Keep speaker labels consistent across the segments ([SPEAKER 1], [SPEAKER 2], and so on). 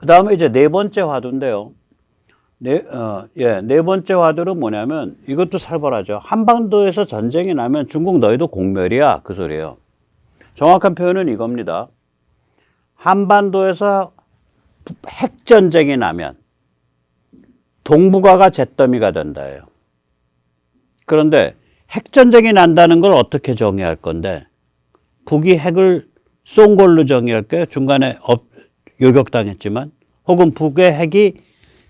[SPEAKER 1] 그 다음에 이제 네 번째 화두인데요. 네 번째 화두는 뭐냐면 이것도 살벌하죠. 한반도에서 전쟁이 나면 중국 너희도 공멸이야. 그 소리예요. 정확한 표현은 이겁니다. 한반도에서 핵전쟁이 나면 동북아가 잿더미가 된다예요. 그런데 핵전쟁이 난다는 걸 어떻게 정의할 건데 북이 핵을 쏜 걸로 정의할까요? 중간에 요격당했지만 혹은 북의 핵이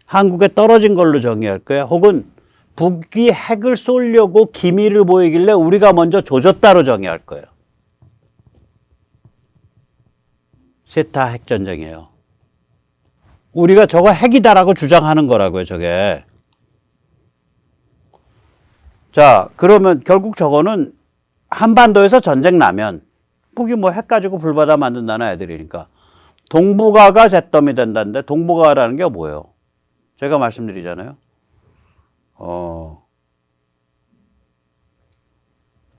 [SPEAKER 1] 한국에 떨어진 걸로 정의할까요? 혹은 북이 핵을 쏘려고 기미를 보이길래 우리가 먼저 조졌다로 정의할 거예요. 셋 다 핵전쟁이에요. 우리가 저거 핵이다라고 주장하는 거라고요, 저게. 자, 그러면 결국 저거는 한반도에서 전쟁 나면 북이 뭐 핵 가지고 불바다 만든다는 애들이니까 동북아가 잿더미 된다는데 동북아라는 게 뭐예요? 제가 말씀드리잖아요.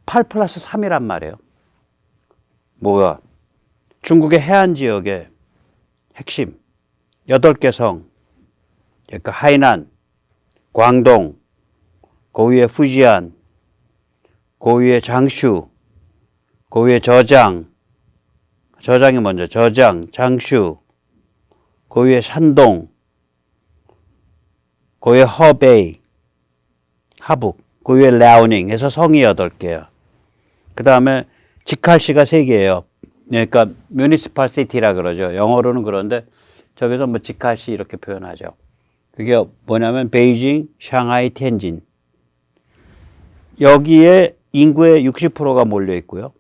[SPEAKER 1] 8+3이란 말이에요. 뭐가? 중국의 해안 지역의 핵심 8개 성, 그러니까 하이난, 광동, 그 위에 푸지안, 그 위에 장슈, 그 위에 저장이 먼저 장슈, 그 위에 산동, 그 위에 허베이, 하북, 그 위에 라오닝 해서 성이 8개야. 그 다음에 직할시가 3개예요. 그러니까 뮤니시팔 시티라 그러죠. 영어로는 그런데 저기서 뭐 직할시 이렇게 표현하죠. 그게 뭐냐면 베이징, 샹하이, 텐진. 여기에 인구의 60%가 몰려 있고요.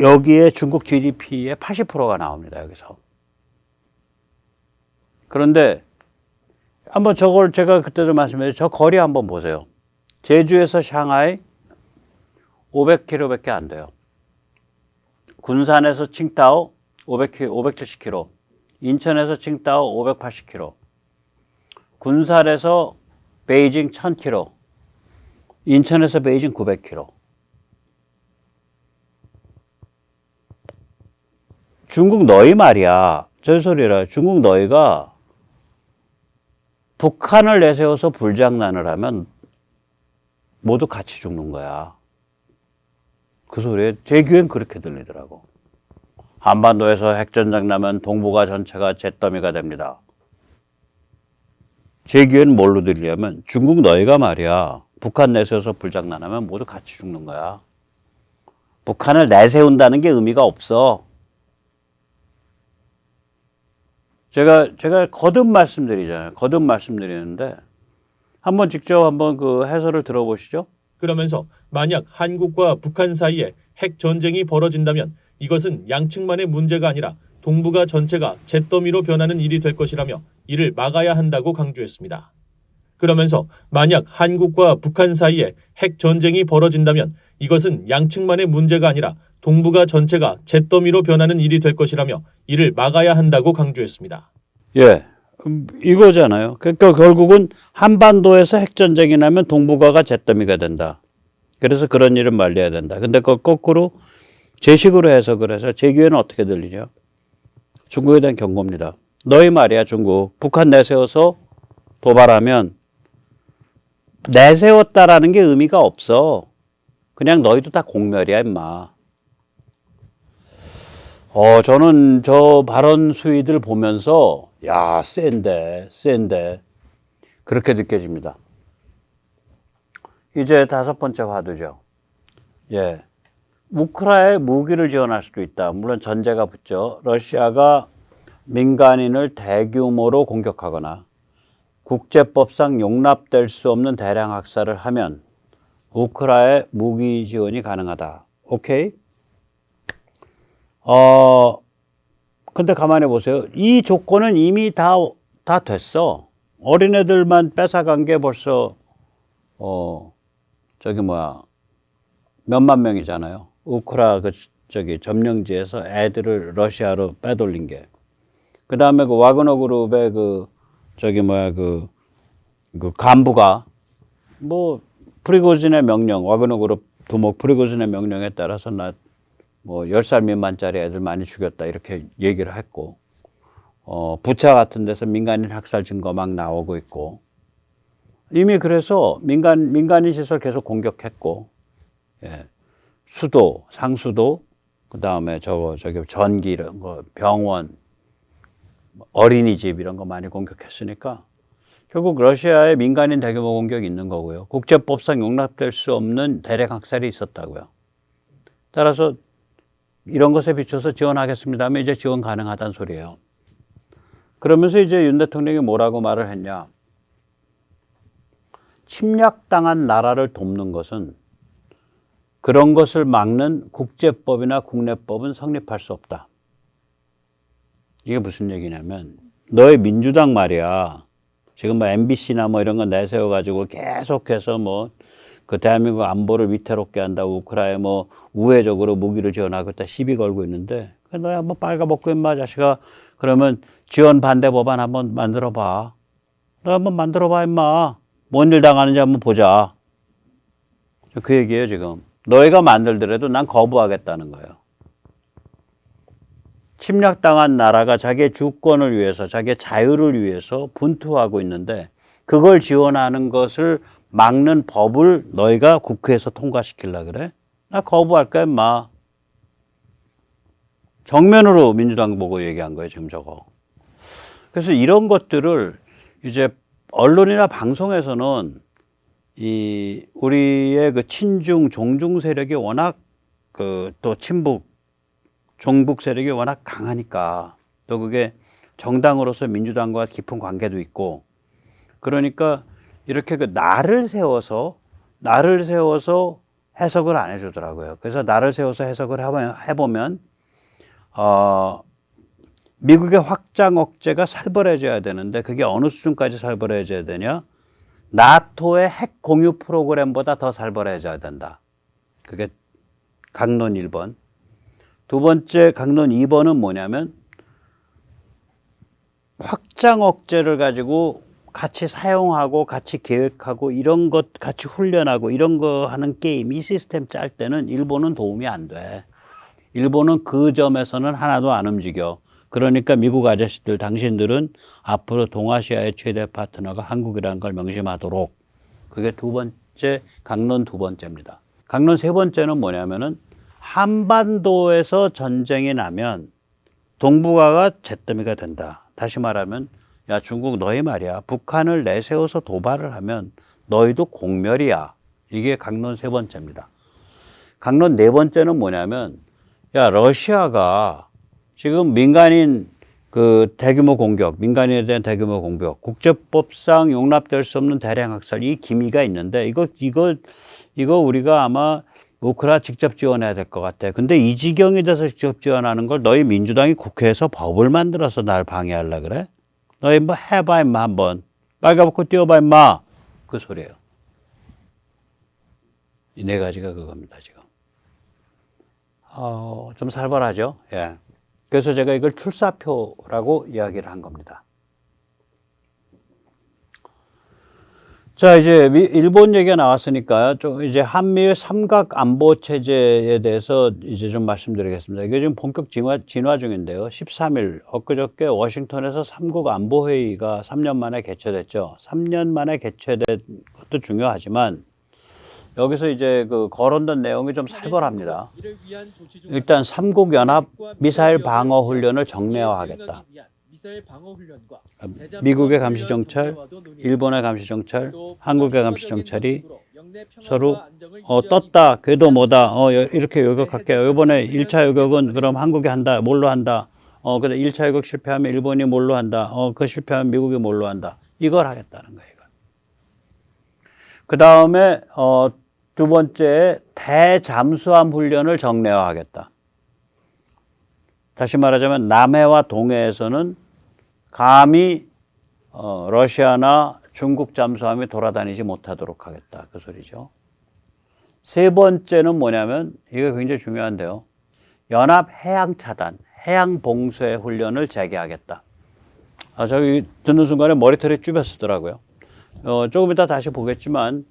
[SPEAKER 1] 여기에 중국 GDP의 80%가 나옵니다. 여기서. 그런데 한번 저걸 제가 그때도 말씀드렸죠. 저 거리 한번 보세요. 제주에서 샹하이 500km밖에 안 돼요. 군산에서 칭다오 570km. 인천에서 칭다오 580km. 군산에서 베이징 1000km. 인천에서 베이징 900km. 중국 너희 말이야. 저 소리라. 중국 너희가 북한을 내세워서 불장난을 하면 모두 같이 죽는 거야. 그 소리에 제 귀엔 그렇게 들리더라고. 한반도에서 핵전쟁 나면 동북아 전체가 잿더미가 됩니다. 제 귀엔 뭘로 들리냐면 중국 너희가 말이야. 북한 내세워서 불장난하면 모두 같이 죽는 거야. 북한을 내세운다는 게 의미가 없어. 제가 거듭 말씀드리잖아요. 거듭 말씀드리는데 한번 직접 한번 그 해설을 들어보시죠.
[SPEAKER 2] 그러면서 만약 한국과 북한 사이에 핵 전쟁이 벌어진다면 이것은 양측만의 문제가 아니라 동북아 전체가 잿더미로 변하는 일이 될 것이라며 이를 막아야 한다고 강조했습니다. 그러면서 만약 한국과 북한 사이에 핵 전쟁이 벌어진다면 이것은 양측만의 문제가 아니라 동북아 전체가 잿더미로 변하는 일이 될 것이라며 이를 막아야 한다고 강조했습니다.
[SPEAKER 1] 예, 이거잖아요. 그러니까 결국은 한반도에서 핵전쟁이 나면 동북아가 잿더미가 된다. 그래서 그런 일은 말려야 된다. 근데 그걸 거꾸로 제식으로 해석을 해서 제 귀에는 어떻게 들리냐? 중국에 대한 경고입니다. 너희 말이야 중국. 북한 내세워서 도발하면 내세웠다라는 게 의미가 없어. 그냥 너희도 다 공멸이야 임마. 저는 저 발언 수위들 보면서 야 센데 그렇게 느껴집니다. 이제 5번째 화두죠. 예, 우크라이나에 무기를 지원할 수도 있다. 물론 전제가 붙죠. 러시아가 민간인을 대규모로 공격하거나 국제법상 용납될 수 없는 대량 학살을 하면 우크라이나에 무기 지원이 가능하다. 오케이? 근데 가만히 보세요. 이 조건은 이미 다 됐어. 어린애들만 뺏어간 게 벌써, 몇만 명이잖아요. 점령지에서 애들을 러시아로 빼돌린 게. 그 다음에 그 와그너 그룹의 그 간부가, 프리고진의 명령, 와그너 그룹 두목 프리고진의 명령에 따라서 10살 미만짜리 애들 많이 죽였다. 이렇게 얘기를 했고. 부차 같은 데서 민간인 학살 증거 막 나오고 있고, 이미 그래서 민간인 시설 계속 공격했고, 예. 수도, 상수도, 그 다음에 저기 전기 이런 거, 병원, 어린이집 이런 거 많이 공격했으니까 결국 러시아의 민간인 대규모 공격이 있는 거고요. 국제법상 용납될 수 없는 대량 학살이 있었다고요. 따라서 이런 것에 비춰서 지원하겠습니다 하면 이제 지원 가능하다는 소리예요. 그러면서 이제 윤 대통령이 뭐라고 말을 했냐. 침략당한 나라를 돕는 것은 그런 것을 막는 국제법이나 국내법은 성립할 수 없다. 이게 무슨 얘기냐면 너의 민주당 말이야. 지금 뭐 MBC나 뭐 이런 거 내세워가지고 계속해서 뭐 그 대한민국 안보를 위태롭게 한다고 우크라이나 뭐 우회적으로 무기를 지원하겠다 시비 걸고 있는데 너야 한번 빨가벗고 임마 자식아. 그러면 지원 반대 법안 한번 만들어봐. 너 한번 만들어봐 임마. 뭔 일 당하는지 한번 보자. 그 얘기예요 지금. 너희가 만들더라도 난 거부하겠다는 거예요. 침략당한 나라가 자기의 주권을 위해서 자기의 자유를 위해서 분투하고 있는데 그걸 지원하는 것을 막는 법을 너희가 국회에서 통과시키려고 그래? 나 거부할 거야 임마. 정면으로 민주당 보고 얘기한 거예요 지금 저거. 그래서 이런 것들을 이제 언론이나 방송에서는 이 우리의 그 친중 종중 세력이 워낙 그 또 친북 종북 세력이 워낙 강하니까 또 그게 정당으로서 민주당과 깊은 관계도 있고 그러니까 이렇게 그 나를 세워서 해석을 안 해주더라고요. 그래서 나를 세워서 해석을 해보면 미국의 확장 억제가 살벌해져야 되는데 그게 어느 수준까지 살벌해져야 되냐? 나토의 핵 공유 프로그램보다 더 살벌해져야 된다. 그게 강론 1번. 두 번째 강론 2번은 뭐냐면 확장 억제를 가지고 같이 사용하고 같이 계획하고 이런 것 같이 훈련하고 이런 거 하는 게임 이 시스템 짤 때는 일본은 도움이 안 돼. 일본은 그 점에서는 하나도 안 움직여. 그러니까 미국 아저씨들 당신들은 앞으로 동아시아의 최대 파트너가 한국이라는 걸 명심하도록. 그게 두 번째 강론 두 번째입니다. 강론 세 번째는 뭐냐면은 한반도에서 전쟁이 나면 동북아가 잿더미가 된다. 다시 말하면 야 중국 너희 말이야. 북한을 내세워서 도발을 하면 너희도 공멸이야. 이게 강론 세 번째입니다. 강론 네 번째는 뭐냐면 야 러시아가 지금 민간인 그 대규모 공격, 민간인에 대한 대규모 공격, 국제법상 용납될 수 없는 대량 학살 이 기미가 있는데 이거 우리가 아마 우크라 직접 지원해야 될 것 같아. 근데 이 지경이 돼서 직접 지원하는 걸 너희 민주당이 국회에서 법을 만들어서 날 방해하려 그래? 너희 뭐 해봐 임마 한번. 빨가벗고 뛰어봐 임마. 그 소리예요. 이 네 가지가 그겁니다 지금. 좀 살벌하죠. 예. 그래서 제가 이걸 출사표라고 이야기를 한 겁니다. 자, 이제 일본 얘기가 나왔으니까 좀 이제 한미의 삼각 안보 체제에 대해서 이제 좀 말씀드리겠습니다. 이게 지금 본격 진화 중인데요. 13일 엊그저께 워싱턴에서 삼국 안보 회의가 3년 만에 개최됐죠. 3년 만에 개최된 것도 중요하지만 여기서 이제 그 거론된 내용이 좀 살벌합니다. 일단 삼국 연합 미사일 방어 훈련을 정례화하겠다. 미국의 감시정찰, 일본의 감시정찰, 한국의 감시정찰이 서로 떴다, 궤도 뭐다, 이렇게 요격할게요. 이번에 1차 요격은 그럼 한국이 한다, 뭘로 한다. 근데 1차 요격 실패하면 일본이 뭘로 한다. 그 실패하면 미국이 뭘로 한다. 이걸 하겠다는 거예요. 그 다음에 두 번째 대잠수함 훈련을 정례화하겠다. 다시 말하자면 남해와 동해에서는 감히 러시아나 중국 잠수함이 돌아다니지 못하도록 하겠다. 그 소리죠. 세 번째는 뭐냐면 이게 굉장히 중요한데요. 연합 해양차단, 해양봉쇄 훈련을 재개하겠다. 저기 듣는 순간에 머리털이 쭈뼛쓰더라고요. 조금 이따 다시 보겠지만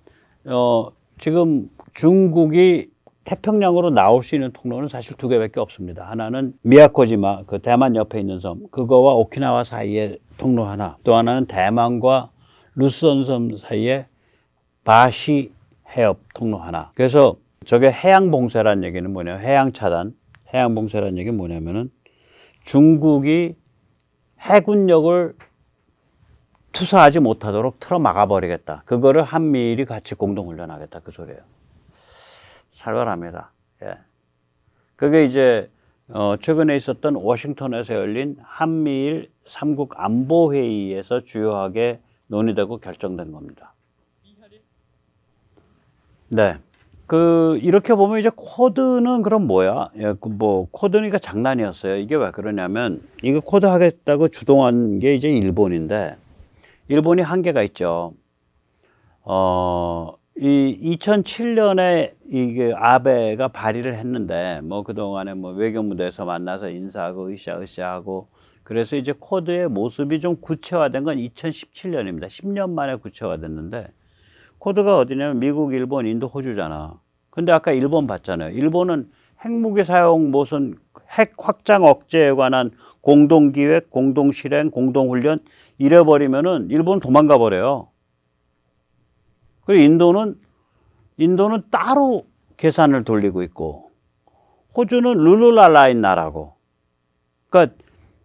[SPEAKER 1] 지금 중국이 태평양으로 나올 수 있는 통로는 사실 두 개밖에 없습니다. 하나는 미야코지마, 그 대만 옆에 있는 섬, 그거와 오키나와 사이의 통로 하나, 또 하나는 대만과 루소온 섬 사이에 바시 해협 통로 하나. 그래서 저게 해양 봉쇄란 얘기는 뭐냐면 해양 차단, 해양 봉쇄란 얘기는 뭐냐면은 중국이 해군력을 투사하지 못하도록 틀어 막아버리겠다. 그거를 한미일이 같이 공동훈련하겠다. 그 소리예요. 살벌합니다. 예. 그게 이제 최근에 있었던 워싱턴에서 열린 한미일 3국 안보회의에서 주요하게 논의되고 결정된 겁니다. 네. 이렇게 보면 이제 코드는 그럼 뭐야? 예, 코드니까 장난이었어요. 이게 왜 그러냐면, 이거 코드 하겠다고 주동한 게 이제 일본인데, 일본이 한계가 있죠. 이 2007년에 이게 아베가 발의를 했는데, 그동안에 외교 무대에서 만나서 인사하고 으쌰으쌰하고, 그래서 이제 코드의 모습이 좀 구체화된 건 2017년입니다. 10년 만에 구체화됐는데, 코드가 어디냐면 미국, 일본, 인도, 호주잖아. 근데 아까 일본 봤잖아요. 일본은 핵무기 사용 무슨 핵 확장 억제에 관한 공동기획, 공동실행, 공동훈련 이래버리면은 일본 도망가 버려요. 그리고 인도는 따로 계산을 돌리고 있고, 호주는 룰루랄라인 나라고. 그러니까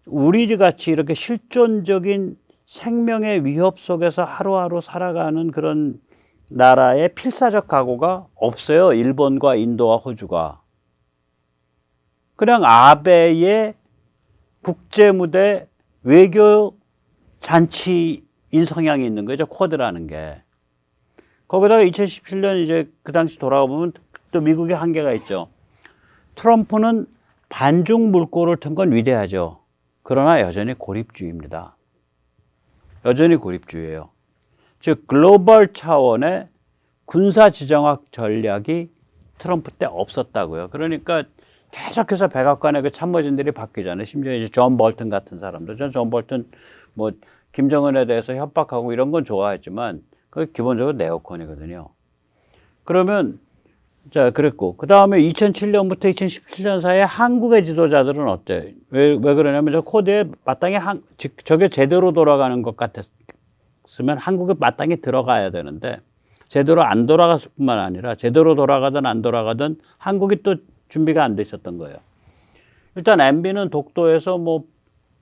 [SPEAKER 1] 우리 같이 이렇게 실존적인 생명의 위협 속에서 하루하루 살아가는 그런 나라의 필사적 각오가 없어요. 일본과 인도와 호주가. 그냥 아베의 국제무대 외교 잔치인 성향이 있는 거죠. 쿼드라는 게. 거기다가 2017년 이제 그 당시 돌아가 보면 또 미국의 한계가 있죠. 트럼프는 반중 물꼬를 튼 건 위대하죠. 그러나 여전히 고립주의입니다. 여전히 고립주의예요. 즉 글로벌 차원의 군사 지정학 전략이 트럼프 때 없었다고요. 그러니까 계속해서 백악관의 그 참모진들이 바뀌잖아요. 심지어 이제 존 볼튼 같은 사람도. 존 볼튼 김정은에 대해서 협박하고 이런 건 좋아했지만 그게 기본적으로 네오콘이거든요. 그러면 그랬고 그 다음에 2007년부터 2017년 사이에 한국의 지도자들은 어때? 왜 그러냐면 저 코드에 마땅히 저게 제대로 돌아가는 것 같았으면 한국에 마땅히 들어가야 되는데 제대로 안 돌아갔을 뿐만 아니라 제대로 돌아가든 안 돌아가든 한국이 또 준비가 안 돼 있었던 거예요. 일단 MB는 독도에서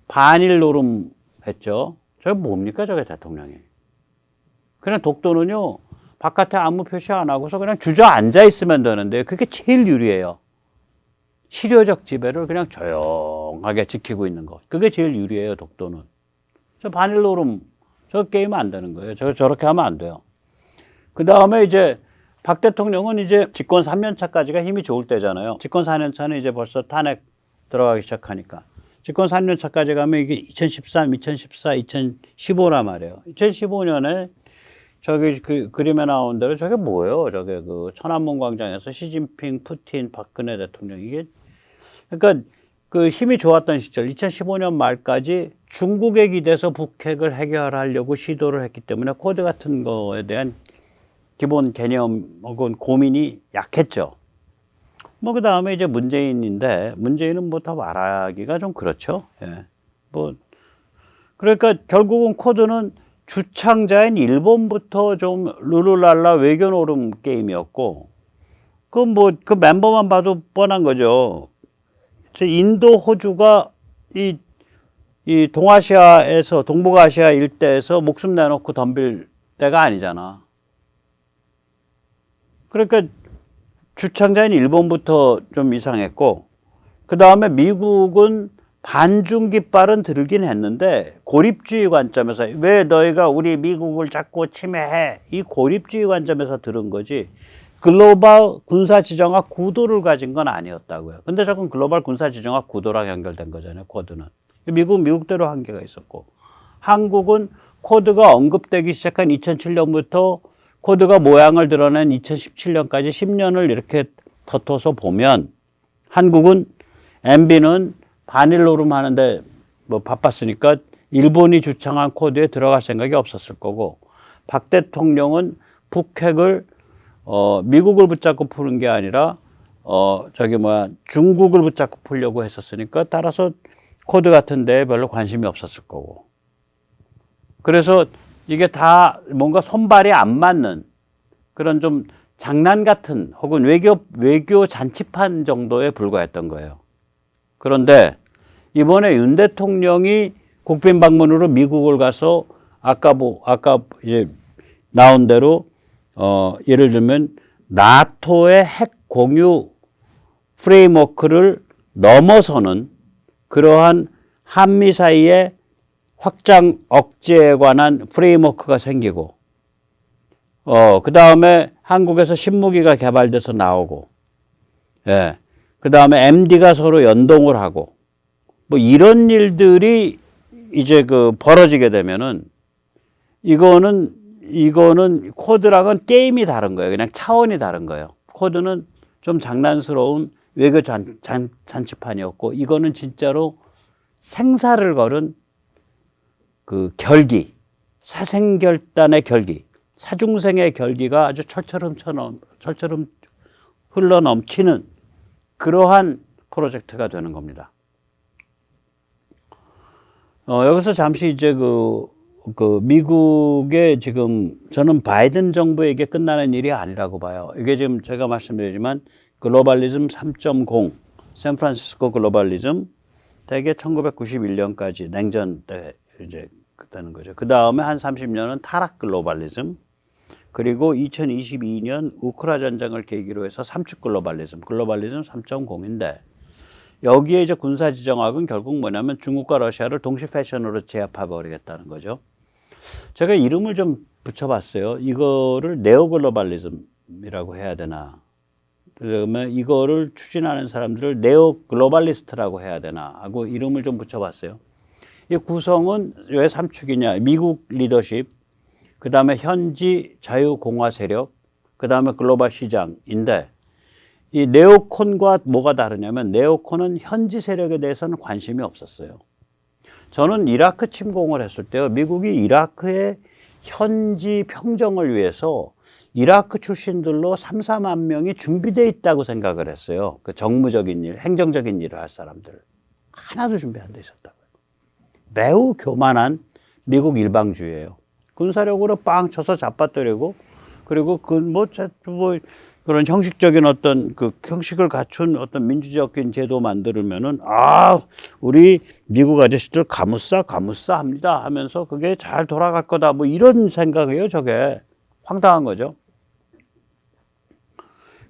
[SPEAKER 1] 반일 노름 했죠. 저게 뭡니까 저게 대통령이. 그냥 독도는요. 바깥에 아무 표시 안 하고서 그냥 주저앉아 있으면 되는데 그게 제일 유리해요. 실효적 지배를 그냥 조용하게 지키고 있는 것. 그게 제일 유리해요, 독도는. 저 반일 노름, 저 게임 안 되는 거예요. 저렇게 하면 안 돼요. 그 다음에 이제 박 대통령은 이제 집권 3년 차까지가 힘이 좋을 때잖아요. 집권 4년 차는 이제 벌써 탄핵 들어가기 시작하니까. 집권 3년 차까지 가면 이게 2013, 2014, 2015란 말이에요. 2015년에 저기 그 그림에 나온 대로 저게 뭐예요? 저게 그 천안문 광장에서 시진핑, 푸틴, 박근혜 대통령 이게 그러니까 그 힘이 좋았던 시절 2015년 말까지 중국에 기대서 북핵을 해결하려고 시도를 했기 때문에 코드 같은 거에 대한 기본 개념 혹은 고민이 약했죠. 그 다음에 이제 문재인인데 문재인은 더 말하기가 좀 그렇죠. 예. 그러니까 결국은 코드는 주창자인 일본부터 좀 룰루랄라 외교 노름 게임이었고, 그 멤버만 봐도 뻔한 거죠. 인도, 호주가 이 동아시아에서, 동북아시아 일대에서 목숨 내놓고 덤빌 때가 아니잖아. 그러니까 주창자인 일본부터 좀 이상했고, 그 다음에 미국은 반중 깃발은 들긴 했는데 고립주의 관점에서 왜 너희가 우리 미국을 자꾸 침해해? 이 고립주의 관점에서 들은 거지 글로벌 군사지정학 구도를 가진 건 아니었다고요. 근데 저건 글로벌 군사지정학 구도랑 연결된 거잖아요. 코드는. 미국대로 한계가 있었고 한국은 코드가 언급되기 시작한 2007년부터 코드가 모양을 드러낸 2017년까지 10년을 이렇게 덧어서 보면 한국은 MB는 반일 노름 하는데 바빴으니까 일본이 주창한 코드에 들어갈 생각이 없었을 거고 박 대통령은 북핵을 미국을 붙잡고 푸는 게 아니라 중국을 붙잡고 풀려고 했었으니까 따라서 코드 같은 데에 별로 관심이 없었을 거고. 그래서 이게 다 뭔가 손발이 안 맞는 그런 좀 장난 같은 혹은 외교 잔치판 정도에 불과했던 거예요. 그런데 이번에 윤 대통령이 국빈 방문으로 미국을 가서 아까 이제 나온 대로 예를 들면 나토의 핵 공유 프레임워크를 넘어서는 그러한 한미 사이의 확장 억제에 관한 프레임워크가 생기고 그 다음에 한국에서 신무기가 개발돼서 나오고 예. 그 다음에 MD가 서로 연동을 하고 뭐 이런 일들이 이제 벌어지게 되면은 이거는 코드랑은 게임이 다른 거예요. 그냥 차원이 다른 거예요. 코드는 좀 장난스러운 외교 잔치판이었고 이거는 진짜로 생사를 걸은 그 결기, 사생결단의 결기, 사중생의 결기가 아주 철처럼 흘러넘치는 그러한 프로젝트가 되는 겁니다. 여기서 잠시 이제 미국의 지금 저는 바이든 정부에게 끝나는 일이 아니라고 봐요. 이게 지금 제가 말씀드리지만 글로벌리즘 3.0, 샌프란시스코 글로벌리즘 대개 1991년까지 냉전 때 이제 되는 거죠. 그 다음에 한 30년은 타락 글로벌리즘, 그리고 2022년 우크라 전쟁을 계기로 해서 삼축 글로벌리즘 3.0인데 여기에 이제 군사지정학은 결국 뭐냐면 중국과 러시아를 동시 패션으로 제압해 버리겠다는 거죠. 제가 이름을 좀 붙여봤어요. 이거를 네오글로벌리즘이라고 해야 되나? 그러면 이거를 추진하는 사람들을 네오글로벌리스트라고 해야 되나? 하고 이름을 좀 붙여봤어요. 이 구성은 왜 삼축이냐? 미국 리더십, 그 다음에 현지 자유공화 세력, 그 다음에 글로벌 시장인데 이 네오콘과 뭐가 다르냐면 네오콘은 현지 세력에 대해서는 관심이 없었어요. 저는 이라크 침공을 했을 때요. 미국이 이라크의 현지 평정을 위해서 이라크 출신들로 3, 4만 명이 준비되어 있다고 생각을 했어요. 그 정무적인 일, 행정적인 일을 할 사람들. 하나도 준비 안 돼 있었다고요. 매우 교만한 미국 일방주의예요. 군사력으로 빵 쳐서 잡아뜨리고 그리고 그런 형식적인 어떤 형식을 갖춘 어떤 민주적인 제도 만들면은 우리 미국 아저씨들 가무싸 합니다 하면서 그게 잘 돌아갈 거다 뭐 이런 생각이에요. 저게 황당한 거죠.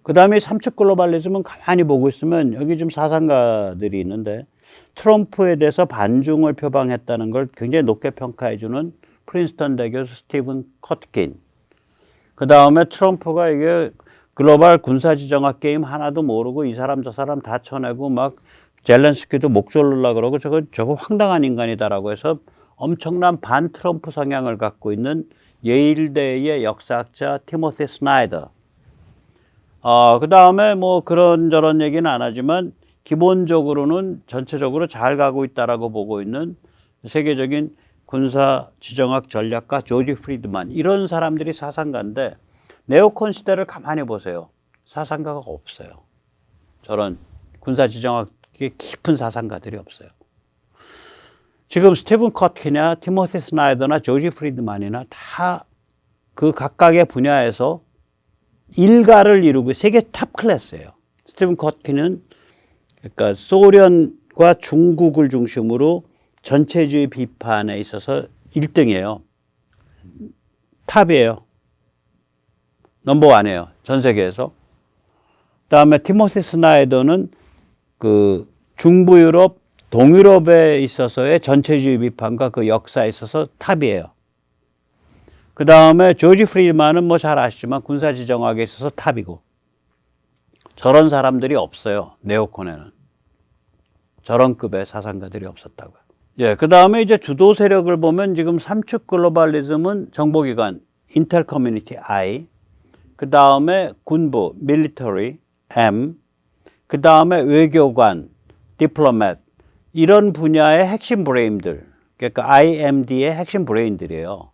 [SPEAKER 1] 그 다음에 삼축 글로벌리즘은 가만히 보고 있으면 여기 좀 사상가들이 있는데 트럼프에 대해서 반중을 표방했다는 걸 굉장히 높게 평가해주는 프린스턴 대교 스티븐 커트킨. 그 다음에 트럼프가 이게 글로벌 군사지정학 게임 하나도 모르고 이 사람 저 사람 다 쳐내고 막 젤렌스키도 목 졸르려고 그러고 저거 황당한 인간이다라고 해서 엄청난 반 트럼프 성향을 갖고 있는 예일대의 역사학자 티모시 스나이더. 그 다음에 뭐 그런저런 얘기는 안 하지만 기본적으로는 전체적으로 잘 가고 있다라고 보고 있는 세계적인 군사 지정학 전략가 조지 프리드만 이런 사람들이 사상가인데 네오콘 시대를 가만히 보세요. 사상가가 없어요. 저런 군사 지정학의 깊은 사상가들이 없어요. 지금 스티븐 커트키나 티모시 스나이더나 조지 프리드만이나 다 그 각각의 분야에서 일가를 이루고 세계 탑 클래스예요. 스티븐 커트키는 그러니까 소련과 중국을 중심으로 전체주의 비판에 있어서 1등이에요. 탑이에요. 넘버원이에요. 전 세계에서. 그다음에 티모시 스나이더는 그 중부 유럽, 동유럽에 있어서의 전체주의 비판과 그 역사에 있어서 탑이에요. 그다음에 조지 프리드만은 뭐 잘 아시지만 군사 지정학에 있어서 탑이고. 저런 사람들이 없어요. 네오콘에는. 저런 급의 사상가들이 없었다고요. 예, 그다음에 이제 주도 세력을 보면 지금 삼축 글로벌리즘은 정보기관 인텔 커뮤니티 I, 그다음에 군부 밀리터리 M, 그다음에 외교관 디플로맷 이런 분야의 핵심 브레인들. 그러니까 IMD의 핵심 브레인들이에요.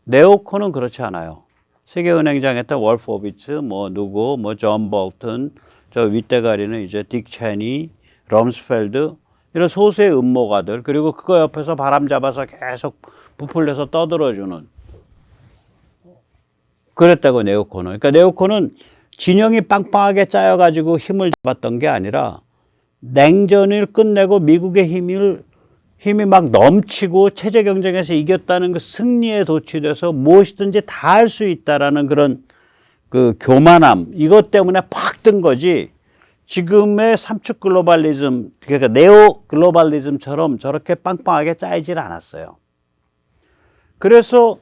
[SPEAKER 1] 네오콘은 그렇지 않아요. 세계은행장 했던 월포비츠, 뭐 누구, 뭐 존 볼튼, 저 윗대가리는 이제 딕 체니, 럼스펠드 이런 소수의 음모가들 그리고 그거 옆에서 바람 잡아서 계속 부풀려서 떠들어주는 그랬다고 네오콘은. 그러니까 네오콘은 진영이 빵빵하게 짜여가지고 힘을 잡았던 게 아니라 냉전을 끝내고 미국의 힘이 막 넘치고 체제 경쟁에서 이겼다는 그 승리에 도취돼서 무엇이든지 다 할 수 있다라는 그런 그 교만함 이것 때문에 팍 뜬 거지. 지금의 삼축 글로벌리즘 그러니까 네오 글로벌리즘처럼 저렇게 빵빵하게 짜이질 않았어요. 그래서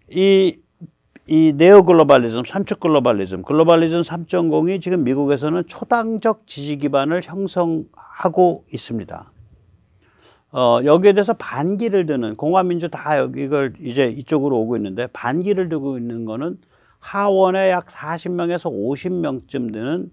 [SPEAKER 1] 이 네오 글로벌리즘, 삼축 글로벌리즘 3.0이 지금 미국에서는 초당적 지지 기반을 형성하고 있습니다. 여기에 대해서 반기를 드는 공화민주 다 이걸 이제 이쪽으로 오고 있는데 반기를 들고 있는 거는 하원에 약 40명에서 50명쯤 되는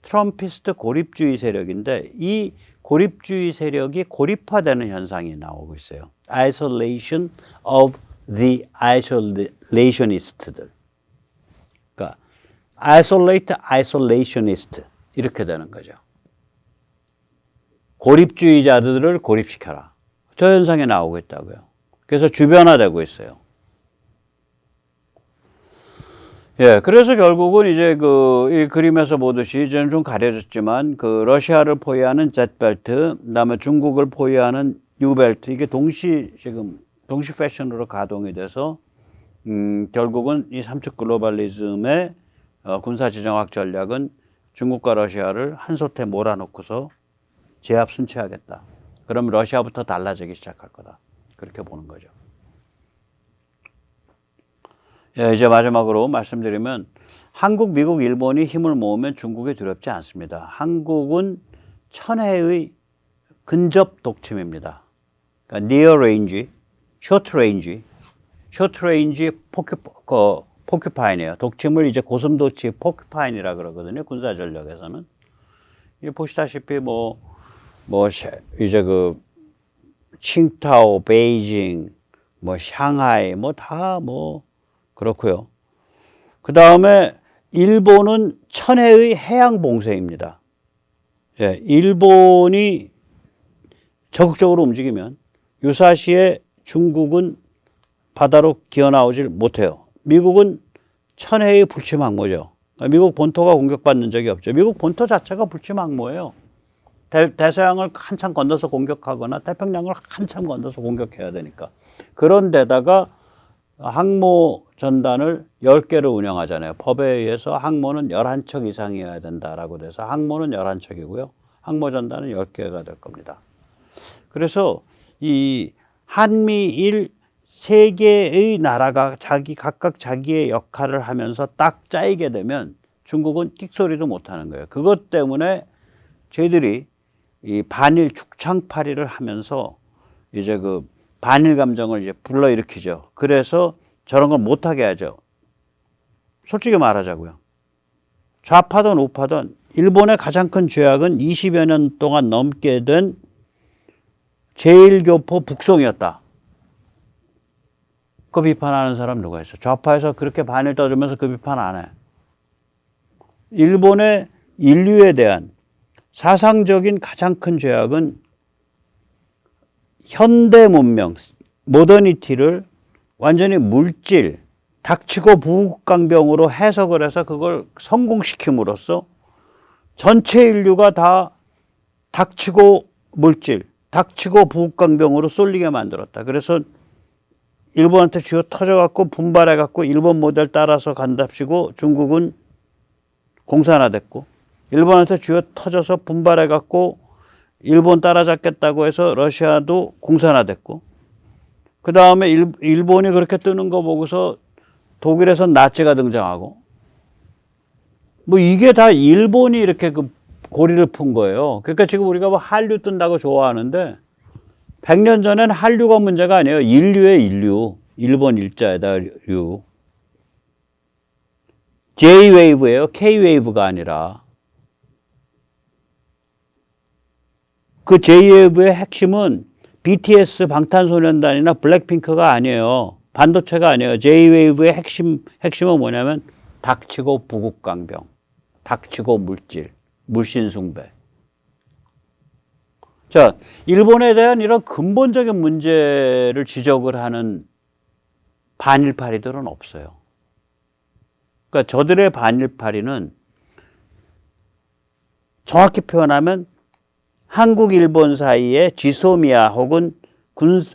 [SPEAKER 1] 트럼피스트 고립주의 세력인데 이 고립주의 세력이 고립화되는 현상이 나오고 있어요. Isolation of the isolationist들. 그러니까 isolate isolationist 이렇게 되는 거죠. 고립주의자들을 고립시켜라. 저 현상이 나오고 있다고요. 그래서 주변화되고 있어요. 예, 그래서 결국은 이제 이 그림에서 보듯이 이제는 좀 가려졌지만 그 러시아를 포위하는 Z벨트, 그다음에 중국을 포위하는 U벨트 이게 동시 패션으로 가동이 돼서 결국은 이 삼축 글로벌리즘의 군사지정학 전략은 중국과 러시아를 한솥에 몰아놓고서 제압 순치하겠다. 그럼 러시아부터 달라지기 시작할 거다. 그렇게 보는 거죠. 예, 이제 마지막으로 말씀드리면 한국, 미국, 일본이 힘을 모으면 중국이 두렵지 않습니다. 한국은 천해의 근접 독침입니다. 그러니까 near range, short range 포큐파인이에요. 독침을 이제 고슴도치 포큐파인이라 그러거든요. 군사 전력에서는. 보시다시피 이제 칭타오, 베이징, 샹하이, 그렇고요. 그 다음에 일본은 천해의 해양 봉쇄입니다. 예, 일본이 적극적으로 움직이면 유사시에 중국은 바다로 기어나오질 못해요. 미국은 천해의 불침항모죠. 미국 본토가 공격받는 적이 없죠. 미국 본토 자체가 불침항모예요. 대서양을 한참 건너서 공격하거나 태평양을 한참 건너서 공격해야 되니까. 그런데다가 항모 전단을 10개를 운영하잖아요. 법에 의해서 항모는 11척 이상이어야 된다라고 돼서 항모는 11척이고요. 항모 전단은 10개가 될 겁니다. 그래서 이 한미일 세 개의 나라가 각각 자기의 역할을 하면서 딱 짜이게 되면 중국은 끽소리도 못하는 거예요. 그것 때문에 저희들이 이 반일 죽창팔이를 하면서 이제 그 반일 감정을 이제 불러일으키죠. 그래서 저런 걸 못하게 하죠. 솔직히 말하자고요. 좌파든 우파든 일본의 가장 큰 죄악은 20여 년 동안 넘게 된 제1교포 북송이었다. 그 비판하는 사람 누가 있어? 좌파에서 그렇게 반일 떠들면서 그 비판 안 해. 일본의 인류에 대한 사상적인 가장 큰 죄악은 현대 문명, 모더니티를 완전히 물질, 닥치고 부국강병으로 해석을 해서 그걸 성공시킴으로써 전체 인류가 다 닥치고 물질, 닥치고 부국강병으로 쏠리게 만들었다. 그래서 일본한테 쥐어 터져갖고 분발해갖고 일본 모델 따라서 간답시고 중국은 공산화됐고 일본한테 쥐어 터져서 분발해갖고 일본 따라잡겠다고 해서 러시아도 공산화됐고 그 다음에 일본이 그렇게 뜨는 거 보고서 독일에서 나치가 등장하고 이게 다 일본이 이렇게 그 고리를 푼 거예요. 그러니까 지금 우리가 한류 뜬다고 좋아하는데 100년 전엔 한류가 문제가 아니에요. 인류의 인류. 일본 일자에다 류. J-웨이브예요. K-웨이브가 아니라. 그 J-웨이브의 핵심은 BTS 방탄소년단이나 블랙핑크가 아니에요. 반도체가 아니에요. J-웨이브의 핵심은 뭐냐면 닥치고 부국강병, 닥치고 물질. 물신숭배. 자, 일본에 대한 이런 근본적인 문제를 지적을 하는 반일파리들은 없어요. 그러니까 저들의 반일파리는 정확히 표현하면 한국, 일본 사이의 지소미아 혹은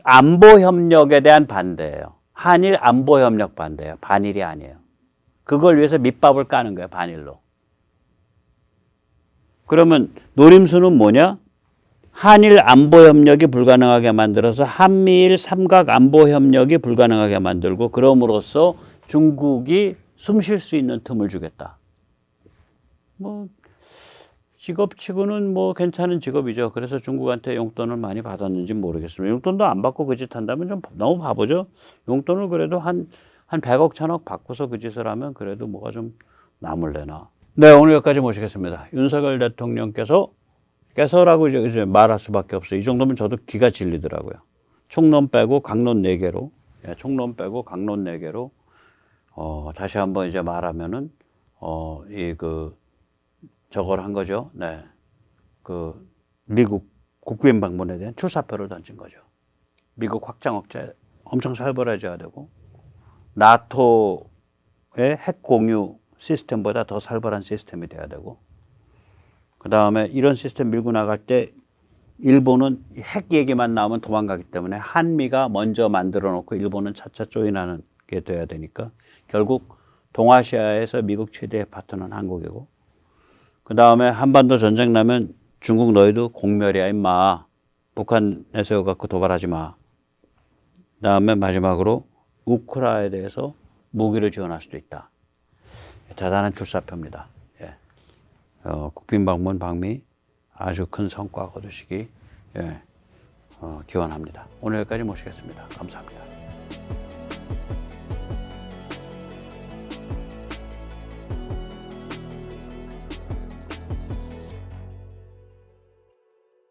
[SPEAKER 1] 안보 협력에 대한 반대예요. 한일 안보 협력 반대예요. 반일이 아니에요. 그걸 위해서 밑밥을 까는 거예요. 반일로. 그러면 노림수는 뭐냐? 한일 안보 협력이 불가능하게 만들어서 한미일 삼각 안보 협력이 불가능하게 만들고 그럼으로써 중국이 숨 쉴 수 있는 틈을 주겠다. 뭐 직업치고는 뭐 괜찮은 직업이죠. 그래서 중국한테 용돈을 많이 받았는지 모르겠습니다. 용돈도 안 받고 그 짓 한다면 좀 너무 바보죠. 용돈을 그래도 한 100억, 1000억 받고서 그 짓을 하면 그래도 뭐가 좀 남을래나. 네, 오늘 여기까지 모시겠습니다. 윤석열 대통령께서 깨서라고 이제 말할 수밖에 없어요. 이 정도면 저도 귀가 질리더라고요. 총론 빼고 강론 4개로, 총론 빼고 강론 4개로, 다시 한번 이제 말하면은, 저걸 한 거죠. 네. 미국 국빈 방문에 대한 출사표를 던진 거죠. 미국 확장 억제 엄청 살벌해져야 되고, 나토의 핵 공유 시스템보다 더 살벌한 시스템이 돼야 되고, 그 다음에 이런 시스템 밀고 나갈 때 일본은 핵 얘기만 나오면 도망가기 때문에 한미가 먼저 만들어 놓고 일본은 차차 조인하는 게 돼야 되니까 결국 동아시아에서 미국 최대의 파트너는 한국이고, 그 다음에 한반도 전쟁 나면 중국 너희도 공멸이야 임마. 북한 내세워갖고 도발하지 마. 그 다음에 마지막으로 우크라이나에 대해서 무기를 지원할 수도 있다. 대단한 출사표입니다. 국빈 방문 방미 아주 큰 성과 거두시기 기원합니다. 오늘 여기까지 모시겠습니다. 감사합니다.